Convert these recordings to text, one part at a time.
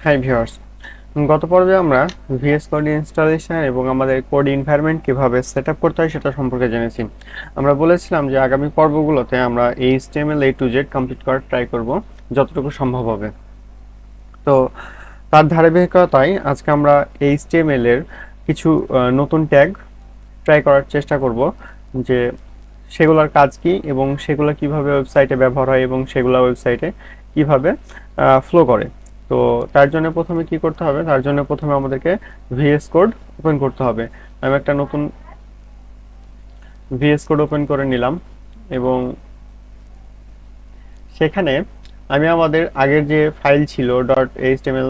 Hi viewers, গত পর্বে আমরা ভিএস কোড ইনস্টলেশন এবং আমাদের কোড এনভায়রনমেন্ট কিভাবে সেটআপ করতে হয় সেটা সম্পর্কে জেনেছি। আমরা বলেছিলাম যে আগামী পর্বগুলোতে আমরা HTML A to Z complete করার ট্রাই করব যতটুকু সম্ভব হবে। তো তার ধারাবাহিকতায় আজকে আমরা HTML এর কিছু নতুন ট্যাগ ট্রাই করার চেষ্টা করব যে সেগুলোর কাজ কি এবং সেগুলো কিভাবে ওয়েবসাইটে ব্যবহার হয় এবং সেগুলো ওয়েবসাইটে কিভাবে ফ্লো করে। তো তার জন্য প্রথমে কি করতে হবে, তার জন্য প্রথমে আমাদেরকে ভিএস কোড ওপেন করতে হবে। আমি একটা নতুন ভিএস কোড ওপেন করে নিলাম এবং সেখানে আমি আমাদের আগের যে ফাইল ছিল .html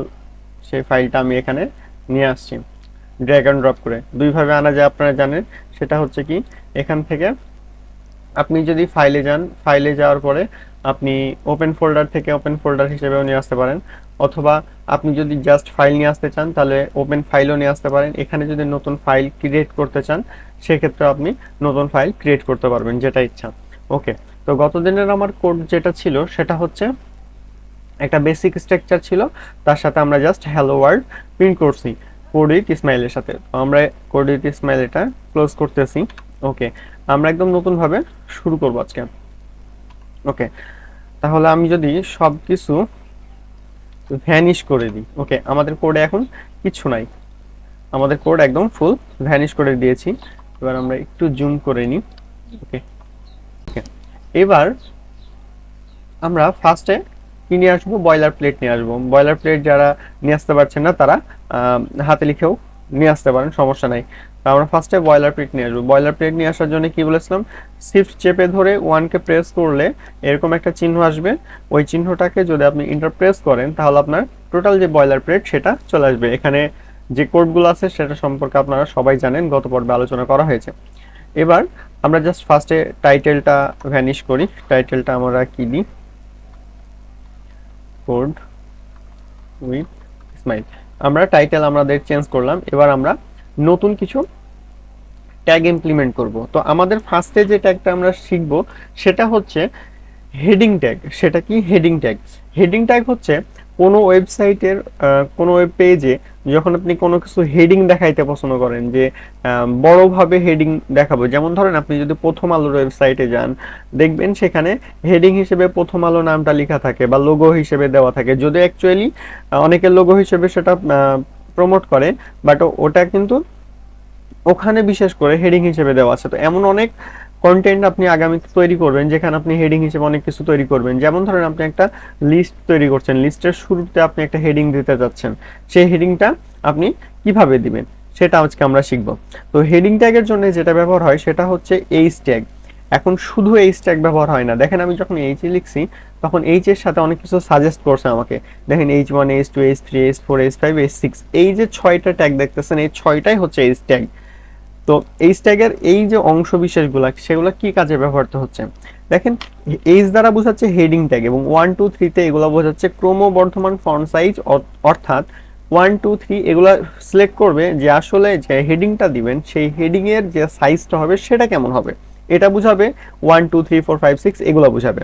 সেই ফাইলটা আমি এখানে নিয়ে আসছি ড্র্যাগ অ্যান্ড ড্রপ করে। দুইভাবে আনা যায় আপনারা জানেন, সেটা হচ্ছে কি এখান থেকে আপনি যদি ফাইলে যান, ফাইলে যাওয়ার পরে আপনি ওপেন ফোল্ডার থেকে ওপেন ফোল্ডার হিসেবেও নিয়ে আসতে পারেন, অথবা আপনি যদি জাস্ট ফাইল নিয়ে আসতে চান তাহলে ওপেন ফাইলও নিয়ে আসতে পারেন। এখানে যদি নতুন ফাইল ক্রিয়েট করতে চান সেক্ষেত্রে আপনি নতুন ফাইল ক্রিয়েট করতে পারবেন, যেটা ইচ্ছা। ওকে, তো গত দিনের আমার কোড যেটা ছিল সেটা হচ্ছে একটা বেসিক স্ট্রাকচার ছিল, তার সাথে আমরা জাস্ট হ্যালো ওয়ার্ল্ড প্রিন্ট করছি কোড উইথ স্মাইলের সাথে। তো আমরা কোড উইথ স্মাইল এটা ক্লোজ করতেছি। ওকে, আমরা একদম নতুন ভাবে শুরু করব আজকে। ওকে, তাহলে আমি যদি সব কিছু ভ্যানিশ করে দিই। ওকে, আমাদের কোডে এখন কিছু নাই, আমাদের কোড একদম ফুল ভ্যানিশ করে দিয়েছি। এবার আমরা একটু জুম করে নিই। ওকে, এবার আমরা ফার্স্টে কি নিয়ে আসবো, বয়লার প্লেট নিয়ে আসবো। বয়লার প্লেট যারা নিয়ে আসতে পারছেন না তারা হাতে লিখেও নিয়ে আসতে পারেন, সমস্যা নাই। তো আমরা ফার্স্টে বয়লার প্লেট নিয়ে আসবো। বয়লার প্লেট নিয়ে আসার জন্য কি বলেছিলাম, শিফট চেপে ধরে 1 কে প্রেস করলে এরকম একটা চিহ্ন আসবে। ওই চিহ্নটাকে যদি আপনি ইন্টার প্রেস করেন তাহলে আপনার টোটাল যে বয়লার প্লেট সেটা চলে আসবে। এখানে যে কোডগুলো আছে সেটা সম্পর্কে আপনারা সবাই জানেন, গত পর্বে আলোচনা করা হয়েছে। এবার আমরা জাস্ট ফার্স্টে টাইটেলটা ভ্যানিশ করি। টাইটেলটা আমরা কি দিই, কোড উইথ স্মাইল। আমরা টাইটেল আমাদের চেঞ্জ করলাম। এবার আমরা নতুন কিছু ট্যাগ ইমপ্লিমেন্ট করব। তো আমাদের ফার্স্টে যে ট্যাগটা আমরা শিখব সেটা হচ্ছে হেডিং ট্যাগ। সেটা কি হেডিং ট্যাগ? হেডিং ট্যাগ হচ্ছে কোনো ওয়েবসাইটের কোনো ওয়েব পেজে যখন আপনি কোনো কিছু হেডিং দেখাইতে পছন্দ করেন, যে বড়ভাবে হেডিং দেখাবো, যেমন ধরেন আপনি যদি প্রথম আলোর ওয়েবসাইটে যান দেখবেন সেখানে হেডিং হিসেবে প্রথম আলো নামটা লেখা থাকে বা লোগো হিসেবে দেওয়া থাকে, যদি অ্যাকচুয়ালি অনেকে লোগো হিসেবে সেটা প্রমোট করে, বাট ওটা কিন্তু ওখানে বিশেষ করে হেডিং হিসেবে দেওয়া আছে। তো এমন অনেক কন্টেন্ট আপনি আগামীতে তৈরি করবেন যেখানে আপনি হেডিং হিসেবে অনেক কিছু তৈরি করবেন। যেমন ধরেন আপনি একটা লিস্ট তৈরি করছেন, লিস্টের শুরুতে আপনি একটা হেডিং দিতে যাচ্ছেন, সেই হেডিংটা আপনি কিভাবে দিবেন সেটা আজকে আমরা শিখব। তো হেডিং ট্যাগের জন্য যেটা ব্যবহার হয় সেটা হচ্ছে এইচ ট্যাগ। এখন শুধু এইচ ট্যাগ ব্যবহার হয় না, দেখেন আমি যখন এইচ লিখছি তখন এইচ এর সাথে অনেক কিছু সাজেস্ট করছে আমাকে। দেখেন H1 H2 H3 H4 H5 H6, এই যে 6টা ট্যাগ দেখতেছেন এই 6টাই হচ্ছে এইচ ট্যাগ। তো এইচ ট্যাগের এই যে অংশ বিশেষগুলো সেগুলো কি কাজে ব্যবহৃত হচ্ছে দেখেন, এইচ দ্বারা বোঝাচ্ছে হেডিং ট্যাগ এবং 1 2 3 তে এগুলো বোঝাচ্ছে ক্রমবর্ধমান ফন্ট সাইজ। অর্থাৎ 1 2 3 এগুলো সিলেক্ট করবে যে আসলে যে হেডিংটা দিবেন সেই হেডিং এর যে সাইজটা হবে সেটা কেমন হবে, এটা বুঝাবে। 1 2 3 4 5 6 এগুলো বুঝাবে।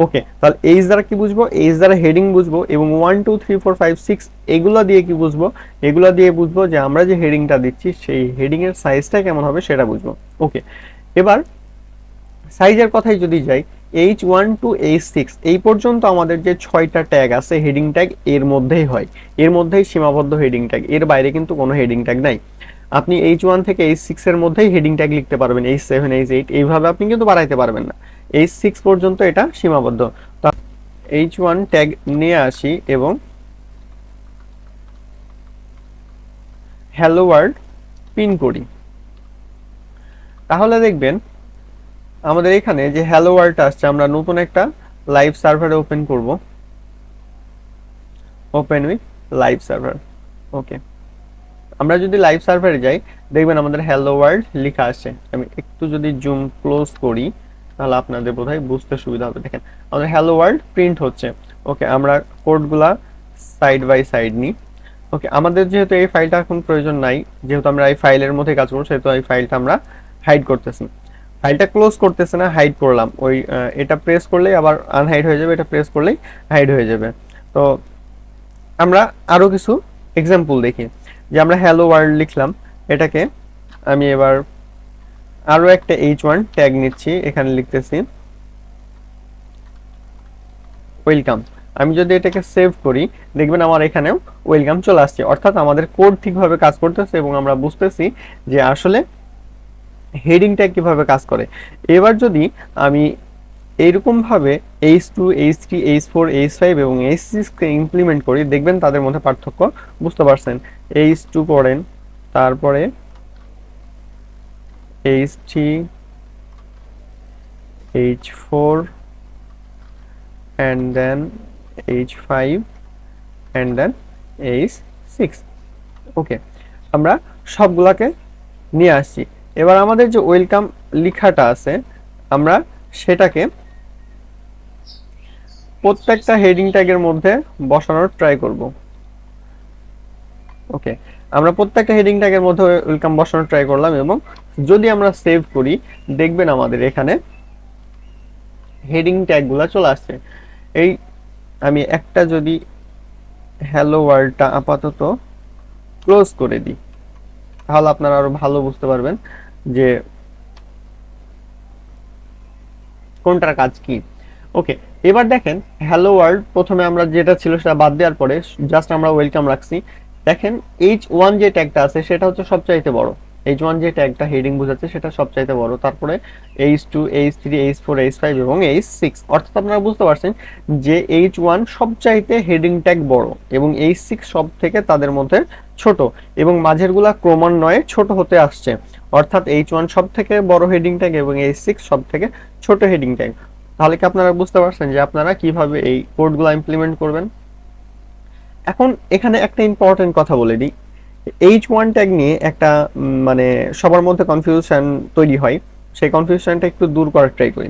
ওকে, তাহলে এইচ দ্বারা কি বুঝবো, এইচ দ্বারা হেডিং বুঝবো, এবং 1 2 3 4 5 6 এগুলো দিয়ে কি বুঝবো, এগুলো দিয়ে বুঝবো যে আমরা যে হেডিংটা দিচ্ছি সেই হেডিং এর সাইজটা কেমন হবে সেটা বুঝবো। ওকে, এবার সাইজের কথাই যদি যাই, H1 টু H6 এই পর্যন্ত আমাদের যে 6টা ট্যাগ আছে হেডিং ট্যাগ এর মধ্যেই হয়, এর মধ্যেই সীমাবদ্ধ হেডিং ট্যাগ, এর বাইরে কিন্তু কোনো হেডিং ট্যাগ নাই। আপনি H1 থেকে H6 এর মধ্যেই হেডিং ট্যাগ লিখতে পারবেন, H7 H8 এইভাবে আপনি কিন্তু বাড়াইতে পারবেন না, H6 পর্যন্ত এটা সীমাবদ্ধ। তো H1 ট্যাগ নিয়ে আসি এবং হ্যালো ওয়ার্ল্ড পিন করি, তাহলে দেখবেন আমাদের এখানে যে হ্যালো ওয়ার্ল্ডটা আসছে। আমরা নতুন একটা লাইভ সার্ভারে ওপেন করব, ওপেন উইথ লাইভ সার্ভার। ওকে, আমরা যদি লাইভ সার্ভারে যাই দেখবেন আমাদের হ্যালো ওয়ার্ল্ড লেখা আসছে। আমি একটু যদি জুম ক্লোজ করি তাহলে আপনাদের বোধহয় বুঝতে সুবিধা হবে। দেখেন আমাদের হ্যালো ওয়ার্ল্ড প্রিন্ট হচ্ছে। ওকে, আমরা কোডগুলা সাইড বাই সাইড নিই। ওকে, আমাদের যেহেতু এই ফাইলটা এখন প্রয়োজন নাই, যেহেতু আমরা এই ফাইলের মধ্যে কাজ করবো, সেহেতু এই ফাইলটা আমরা হাইড করতেছি। ফাইলটা ক্লোজ করতেছে না, হাইড করলাম। ওই এটা প্রেস করলেই আবার আনহাইড হয়ে যাবে, এটা প্রেস করলেই হাইড হয়ে যাবে। তো আমরা আরো কিছু এক্সাম্পল দেখি, যে আমরা হ্যালো ওয়ার্ল্ড লিখলাম, এটাকে আমি এবার আরো একটা H1 ট্যাগ নিচ্ছি, এখানে লিখতেছি ওয়েলকাম। আমি যদি এটাকে সেভ করি, দেখবেন আমার এখানেও ওয়েলকাম চলে আসছে, অর্থাৎ আমাদের কোড ঠিকভাবে কাজ করতেছে এবং আমরা বুঝতেছি যে আসলে হেডিং ট্যাগ কিভাবে কাজ করে। এবার যদি আমি এইরকম ভাবে H2, H3, H4, H5 এবং H6 কে ইমপ্লিমেন্ট করি, দেখবেন তাদের মধ্যে পার্থক্য বুঝতে পারছেন। H2 পড়েন, তারপরে H3, H4 and then H5 and then H6। ওকে, আমরা সবগুলাকে নিয়ে আসছি। এবার আমাদের যে ওয়েলকাম লেখাটা আছে, আমরা সেটাকে প্রত্যেকটা হেডিং ট্যাগের মধ্যে বসানোর ট্রাই করব। ওকে, আমরা প্রত্যেকটা হেডিং ট্যাগের মধ্যে ওয়েলকাম বসানোর ট্রাই করলাম এবং যদি আমরা সেভ করি, দেখবেন আমাদের এখানে হেডিং ট্যাগগুলো চলে আসছে। এই আমি একটা যদি হ্যালো ওয়ার্ল্ডটা আপাতত ক্লোজ করে দিই, তাহলে আপনারা আরো ভালো বুঝতে পারবেন যে কোনটার কাজ কি। ওকে, এবার দেখেন হ্যালো ওয়ার্ল্ড, প্রথমে আমরা যেটা ছিল সেটা বাদ দেওয়ার পরে জাস্ট আমরা ওয়েলকাম রাখছি। দেখেন H1 যে ট্যাগটা আছে সেটা হচ্ছে সবচাইতে বড়, H1 যে ট্যাগটা হেডিং বোঝাচ্ছে সেটা সবচাইতে বড়, তারপরে H2, H3, H4, H5 এবং H6, অর্থাৎ আপনারা বুঝতে পারছেন যে H1 সবচাইতে হেডিং ট্যাগ বড় এবং H6 সব থেকে তাদের মধ্যে ছোট, এবং মাঝেরগুলা ক্রমান্বয়ে ছোট হতে আসছে, অর্থাৎ H1 সব থেকে বড় হেডিং ট্যাগ এবং H6 সব থেকে ছোট হেডিং ট্যাগ। তাহলে কি আপনারা বুঝতে পারছেন যে আপনারা কিভাবে এই কোডগুলো ইমপ্লিমেন্ট করবেন। এখন এখানে একটা ইম্পর্টেন্ট কথা বলে দিই, H1 ট্যাগ নিয়ে একটা মানে সবার মধ্যে কনফিউশন তৈরি হয়, সেই কনফিউশনটা একটু দূর করার ট্রাই করি।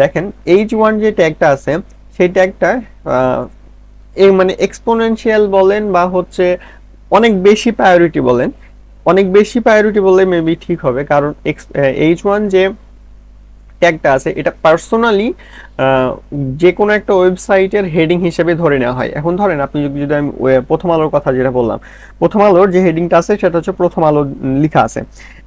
দেখেন H1 যে ট্যাগটা আছে সেই ট্যাগটা এই মানে এক্সপোনেনশিয়াল বলেন বা হচ্ছে অনেক বেশি প্রায়োরিটি বলেন, অনেক বেশি প্রায়োরিটি বললে মেবি ঠিক হবে, কারণ H1 যে ট্যাগটা আছে এটা পার্সোনালি যে কোনো একটা ওয়েবসাইটের হেডিং হিসেবে ধরে নেওয়া হয়। এখন ধরেন আপনি যদি আমি প্রথম আলোর কথা যেটা বললাম, প্রথম আলোর যে হেডিংটা আছে সেটা হচ্ছে প্রথম আলো লেখা আছে।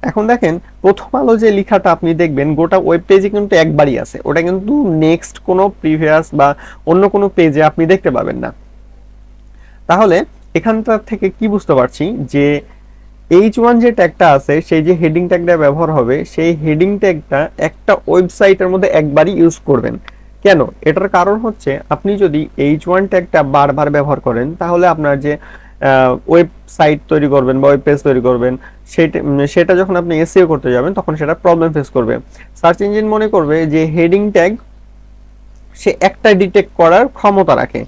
এখন দেখেন প্রথম আলো যে লেখাটা আপনি দেখবেন গোটা ওয়েব পেজে কিন্তু একবারই আছে, ওটা কিন্তু নেক্সট কোনো প্রিভিয়াস বা অন্য কোনো পেজে আপনি দেখতে পাবেন না। তাহলে এখানটা থেকে কি বুঝতে পারছি যে H1 যে ট্যাগটা আছে সেই যে হেডিং ট্যাগটা ব্যবহার হবে, সেই হেডিং ট্যাগটা একটা ওয়েবসাইটের মধ্যে একবারই ইউজ করবেন। কেন? এটার কারণ হচ্ছে আপনি যদি H1 ট্যাগটা বারবার ব্যবহার করেন, তাহলে আপনার যে ওয়েবসাইট তৈরি করবেন বা ওয়েব পেজ তৈরি করবেন, সেটা যখন আপনি এসইও করতে যাবেন তখন সেটা প্রবলেম ফেস করবে। সার্চ ইঞ্জিন মনে করবে যে হেডিং ট্যাগ সে একটা ডিটেক্ট করার ক্ষমতা রাখে।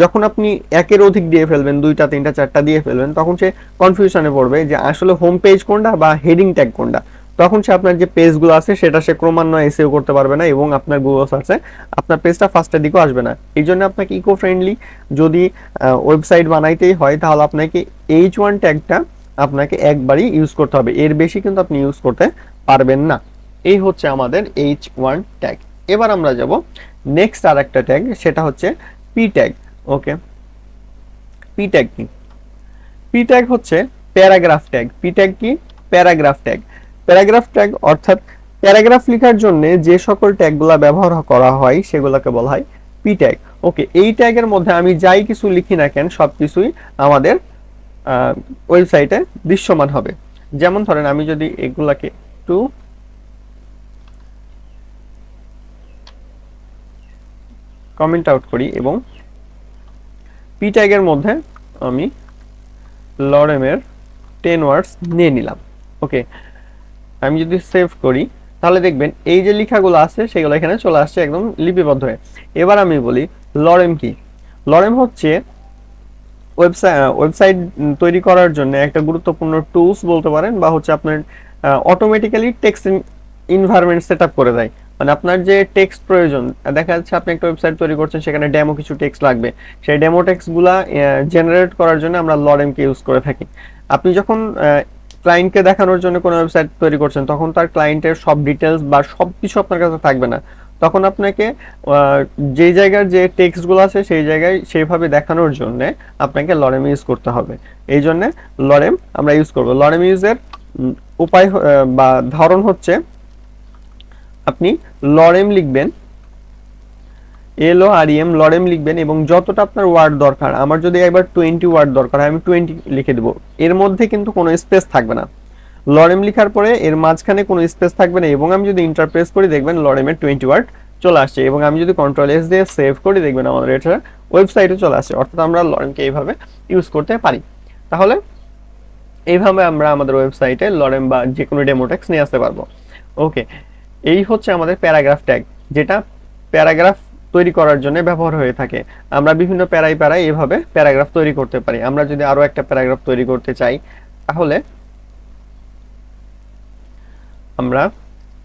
যখন আপনি একের অধিক দিয়ে ফেলবেন, দুইটা, তিনটা, চারটা দিয়ে ফেলবেন, তখন সে কনফিউশনে পড়বে যে আসলে হোম পেজ কোনটা বা হেডিং ট্যাগ কোনটা। তখন সে আপনার যে পেজগুলো আছে সেটা সে ক্রমান্বয়ে এসইও করতে পারবে না এবং আপনার গুগল সার্চে আপনার পেজটা ফার্স্টের দিকেও আসবে না। এই জন্য আপনাকে ইকো ফ্রেন্ডলি যদি ওয়েবসাইট বানাইতেই হয়, তাহলে আপনাকে H1 ট্যাগটা আপনাকে একবারই ইউজ করতে হবে, এর বেশি কিন্তু আপনি ইউজ করতে পারবেন না। এই হচ্ছে আমাদের H1 ট্যাগ। এবার আমরা যাব নেক্সট আর একটা ট্যাগ, সেটা হচ্ছে পি ট্যাগ। ওকে, পি ট্যাগ কি? পি ট্যাগ হচ্ছে প্যারাগ্রাফ ট্যাগ। পি ট্যাগ কি? Paragraph tag. প্যারাগ্রাফ ট্যাগ অর্থাৎ প্যারাগ্রাফ লেখার জন্য যে সকল ট্যাগগুলো ব্যবহার করা হয় সেগুলোকে বলা হয় পি ট্যাগ। ওকে, এই ট্যাগের মধ্যে আমি যাই কিছু লিখি না কেন সবকিছুই আমাদের ওয়েবসাইটে দৃশ্যমান হবে। যেমন ধরেন আমি যদি এগুলাকে একটু কমেন্ট আউট করি এবং পি ট্যাগের মধ্যে আমি লরেমের 10 ওয়ার্ডস নিয়ে নিলাম। ওকে, আমি যদি সেভ করি তাহলে দেখবেন এই যে লেখাগুলো আছে সেগুলো এখানে চলে আসছে একদম লিপিবদ্ধ হয়ে। এবার আমি বলি লরেম কি? লরেম হচ্ছে ওয়েবসাইট তৈরি করার জন্য একটা গুরুত্বপূর্ণ টুলস বলতে পারেন, বা হচ্ছে আপনার অটোমেটিক্যালি টেক্সট এনভায়রনমেন্ট সেটআপ করে দেয়। মানে আপনার যে টেক্সট প্রয়োজন, দেখা যাচ্ছে আপনি একটা ওয়েবসাইট তৈরি করছেন, সেখানে ডেমো কিছু টেক্সট লাগবে, সেই ডেমো টেক্সটগুলা জেনারেট করার জন্য আমরা লরেমকে ইউজ করে থাকি। আপনি যখন ক্লায়েন্টকে দেখানোর জন্য কোনো ওয়েবসাইট তৈরি করছেন, তখন তার ক্লায়েন্টের সব ডিটেলস বা সব কিছু আপনার কাছে থাকবে না, তখন আপনাকে যেই জায়গার যে টেক্সটগুলো আছে সেই জায়গায় সেইভাবে দেখানোর জন্য আপনাকে লরেম ইউজ করতে হবে। এই জন্য লরেম আমরা ইউজ করব। লরেম ইউজের উপায় বা ধরন হচ্ছে, আপনি লরেম লিখবেন, LOREM লরেম লিখবেন, এবং যতটা আপনার ওয়ার্ড দরকার, আমার যদি একবার 20 ওয়ার্ড দরকার হয় আমি 20 লিখে দেব। এর মধ্যে কিন্তু কোনো স্পেস থাকবে না। লরেম লিখার পরে এর মাঝখানে কোনো স্পেস থাকবে না, এবং আমি যদি ইন্টারপ্রেস করি দেখবেন লরেমের 20 ওয়ার্ড চলে আসছে, এবং আমি যদি কন্ট্রোল S দিয়ে সেভ করি দেখবেন আমাদের এটা ওয়েবসাইটে চলে আসছে। অর্থাৎ আমরা লরেমকে এইভাবে ইউজ করতে পারি। তাহলে এইভাবে আমরা আমাদের ওয়েবসাইটে লরেম বা যে কোনো ডেমো টেক্সট নিয়ে আসতে পারবো। ওকে, এই হচ্ছে আমাদের প্যারাগ্রাফ ট্যাগ, যেটা প্যারাগ্রাফ তৈরি করার জন্য ব্যবহার হয়ে থাকে। আমরা বিভিন্ন প্যারায় প্যারায় এভাবে প্যারাগ্রাফ তৈরি করতে পারি। আমরা যদি আরো একটা প্যারাগ্রাফ তৈরি করতে চাই তাহলে আমরা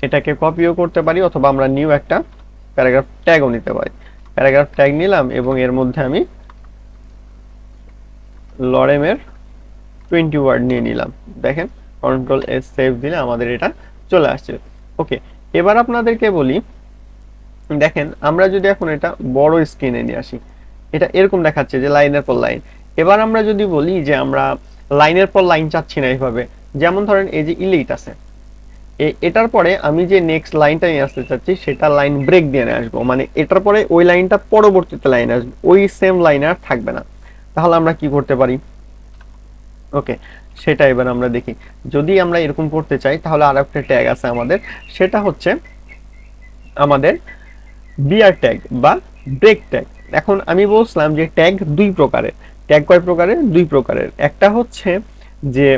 এটাকে কপিও করতে পারি, অথবা আমরা নিউ একটা প্যারাগ্রাফ ট্যাগও নিতে পারি। প্যারাগ্রাফ ট্যাগ নিলাম এবং এর মধ্যে আমি লরেমের 20 ওয়ার্ড নিয়ে নিলাম। দেখেন কন্ট্রোল S সেভ দিলে আমাদের এটা চলে আসছে। ওকে, এবার আপনাদেরকে বলি, দেখেন আমরা যদি এখন এটা বড় স্ক্রিনে নিয়ে আসি, এটা এরকম দেখাচ্ছে যে লাইনের পর লাইন। এবার আমরা যদি বলি যে আমরা লাইনের পর লাইন চাচ্ছি না এইভাবে, যেমন ধরেন এই যে ইলিট আছে, এটার পরে আমি যে নেক্সট লাইনটা নিয়ে আসতে চাচ্ছি সেটা লাইন ব্রেক দিয়ে নিয়ে আসবো, মানে এটার পরে ওই লাইনটা পরবর্তীতে লাইন আসবে, ওই সেম লাইন আর থাকবে না। তাহলে আমরা কি করতে পারি? ওকে, সেটা এবার আমরা দেখি। যদি আমরা এরকম করতে চাই তাহলে আর একটা ট্যাগ আছে আমাদের, সেটা হচ্ছে আমাদের বিআর ট্যাগ বা ব্রেক ট্যাগ। এখন আমি বলছিলাম যে ট্যাগ দুই প্রকারের। ট্যাগ কয় প্রকারের? দুই প্রকারের। একটা হচ্ছে যে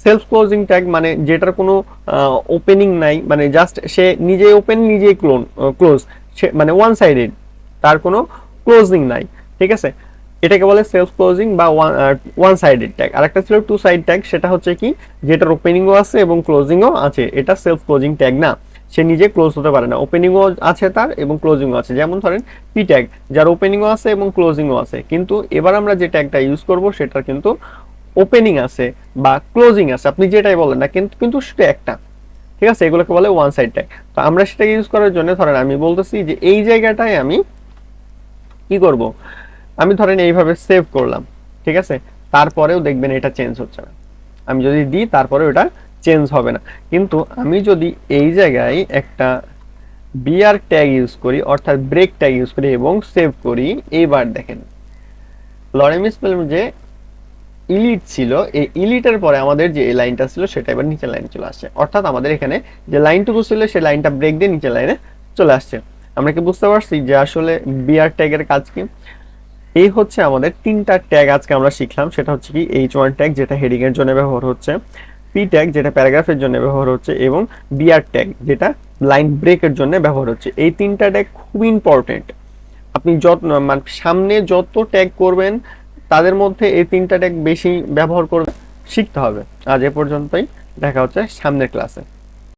সেলফ ক্লোজিং ট্যাগ, মানে যেটার কোনো ওপেনিং নাই, মানে জাস্ট সে নিজে ওপেন নিজেই ক্লোজ, সে মানে ওয়ান সাইডেড, তার কোনো ক্লোজিং নাই। ঠিক আছে, এটাকে বলে সেলফ ক্লোজিং বা ওয়ান সাইডেড ট্যাগ। আর একটা ছিল টু সাইড ট্যাগ, সেটা হচ্ছে কি যেটার ওপেনিংও আছে এবং ক্লোজিংও আছে, এটা সেলফ ক্লোজিং ট্যাগ না, সে নিজে ক্লোজ হতে পারে না, ওপেনিংও আছে তার এবং ক্লোজিংও আছে। যেমন ধরেন পি ট্যাগ, যার ওপেনিংও আছে এবং ক্লোজিংও আছে, কিন্তু এবার আমরা যে ট্যাগটা ইউজ করব সেটার কিন্তু ওপেনিং আছে বা ক্লোজিং আছে, আপনি যেটাই বলেন না, কিন্তু কিন্তু সেটা একটা। ঠিক আছে, এগুলোকে বলে ওয়ান সাইড ট্যাগ। তো আমরা সেটাকে ইউজ করার জন্য ধরেন আমি বলতেছি যে এই জায়গাটায় আমি কি করব, আমি ধরেন এইভাবে সেভ করলাম। ঠিক আছে, তারপরেও দেখবেন এটা চেঞ্জ হচ্ছে না। আমি যদি দিই তারপরেও এটা চেঞ্জ হবে না। কিন্তু আমি যদি এই জায়গায় একটা বিআর ট্যাগ ইউজ করি, অর্থাৎ ব্রেক ট্যাগ ইউজ করি এবং সেভ করি, এইবার দেখেন লরেম স্পেল যে ইলিট ছিল, এই ইলিটের পরে আমাদের যে এই লাইনটা ছিল সেটা এবার নিচের লাইনে চলে আসছে। অর্থাৎ আমাদের এখানে যে লাইনটুকু ছিল সেই লাইনটা ব্রেক দিয়ে নিচের লাইনে চলে আসছে। আমরা কি বুঝতে পারছি যে আসলে বিআর ট্যাগের কাজ কি? এই হচ্ছে আমাদের তিনটা ট্যাগ আজকে আমরা শিখলাম। সেটা হচ্ছে কি H1 ট্যাগ, যেটা হেডিং এর জন্য ব্যবহার হচ্ছে, পি ট্যাগ যেটা প্যারাগ্রাফের জন্য ব্যবহার হচ্ছে, এবং বিআর ট্যাগ যেটা লাইন ব্রেকের জন্য ব্যবহার হচ্ছে। এই তিনটা ট্যাগ খুব ইম্পর্টেন্ট। আপনি যত মানে সামনে যত ট্যাগ করবেন তাদের মধ্যে এই তিনটা ট্যাগ বেশি ব্যবহার করবে, শিখতে হবে। আজ এ পর্যন্তই, দেখা হচ্ছে সামনের ক্লাসে।